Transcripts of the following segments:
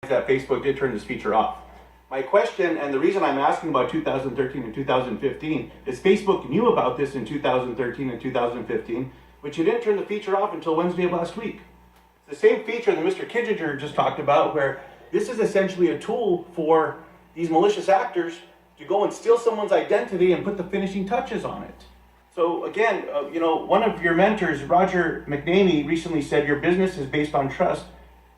that Facebook did turn this feature off. My question, and the reason I'm asking about 2013 and 2015, is Facebook knew about this in 2013 and 2015, but you didn't turn the feature off until Wednesday of last week. It's the same feature that Mr. Kittinger just talked about, where this is essentially a tool for these malicious actors to go and steal someone's identity and put the finishing touches on it. So again, one of your mentors, Roger McNamee, recently said your business is based on trust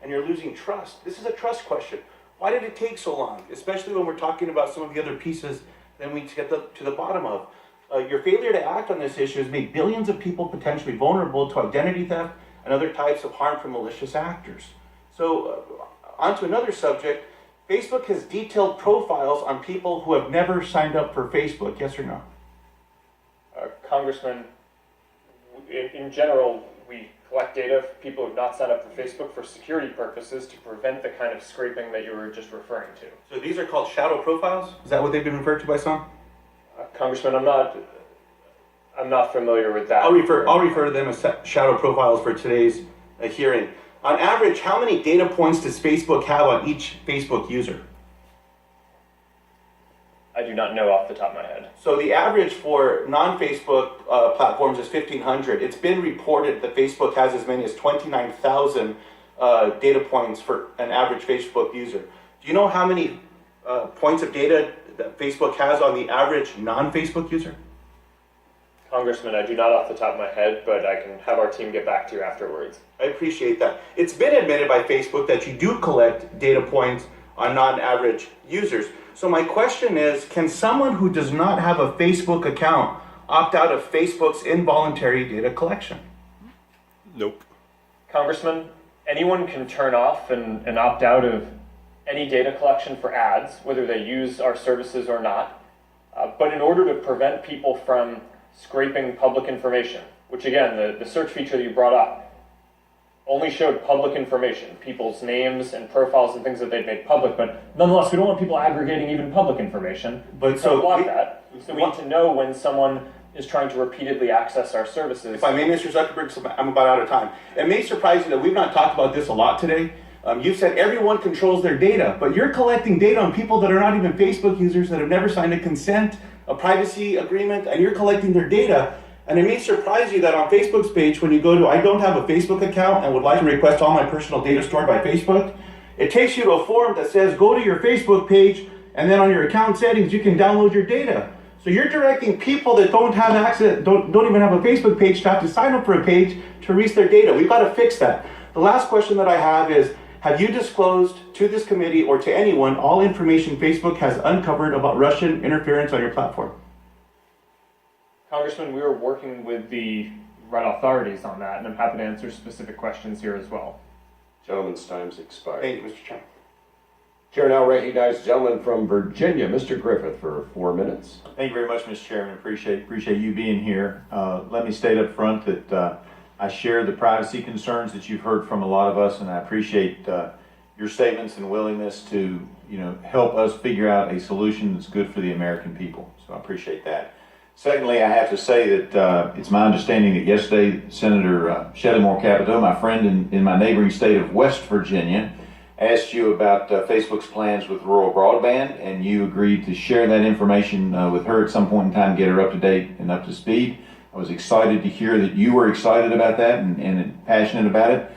and you're losing trust. This is a trust question. Why did it take so long? Especially when we're talking about some of the other pieces that we get to the bottom of. Your failure to act on this issue has made billions of people potentially vulnerable to identity theft and other types of harm from malicious actors. So on to another subject. Facebook has detailed profiles on people who have never signed up for Facebook, yes or no? Congressman, in general, we collect data for people who have not signed up for Facebook for security purposes to prevent the kind of scraping that you were just referring to. So these are called shadow profiles? Is that what they've been referred to by some? Congressman, I'm not familiar with that. I'll refer to them as shadow profiles for today's hearing. On average, how many data points does Facebook have on each Facebook user? I do not know off the top of my head. So the average for non-Facebook platforms is 1,500. It's been reported that Facebook has as many as 29,000 data points for an average Facebook user. Do you know how many points of data that Facebook has on the average non-Facebook user? Congressman, I do not off the top of my head, but I can have our team get back to you afterwards. I appreciate that. It's been admitted by Facebook that you do collect data points on non-average users. So my question is, can someone who does not have a Facebook account opt out of Facebook's involuntary data collection? Nope. Congressman, anyone can turn off and opt out of any data collection for ads, whether they use our services or not. But in order to prevent people from scraping public information, which again, the search feature that you brought up only showed public information, people's names and profiles and things that they've made public, but nonetheless, we don't want people aggregating even public information. But so block that. So we need to know when someone is trying to repeatedly access our services. If I may, Mr. Zuckerberg, I'm about out of time. It may surprise you that we've not talked about this a lot today. You've said everyone controls their data, but you're collecting data on people that are not even Facebook users, that have never signed a consent, a privacy agreement, and you're collecting their data. And it may surprise you that on Facebook's page, when you go to I don't have a Facebook account and would like to request all my personal data stored by Facebook, it takes you to a form that says go to your Facebook page, and then on your account settings, you can download your data. So you're directing people that don't have access, don't even have a Facebook page, to have to sign up for a page to release their data. We've got to fix that. The last question that I have is, have you disclosed to this committee or to anyone all information Facebook has uncovered about Russian interference on your platform? Congressman, we are working with the right authorities on that, and I'm happy to answer specific questions here as well. Gentleman's time's expired. Thank you, Mr. Chairman. Chair now recognizes the gentleman from Virginia, Mr. Griffith, for 4 minutes. Thank you very much, Mr. Chairman. Appreciate you being here. Let me state up front that I share the privacy concerns that you've heard from a lot of us, and I appreciate your statements and willingness to help us figure out a solution that's good for the American people. So I appreciate that. Secondly, I have to say that it's my understanding that yesterday Senator Shelley Moore Capito, my friend in my neighboring state of West Virginia, asked you about Facebook's plans with rural broadband, and you agreed to share that information with her at some point in time, get her up to date and up to speed. I was excited to hear that you were excited about that and passionate about it.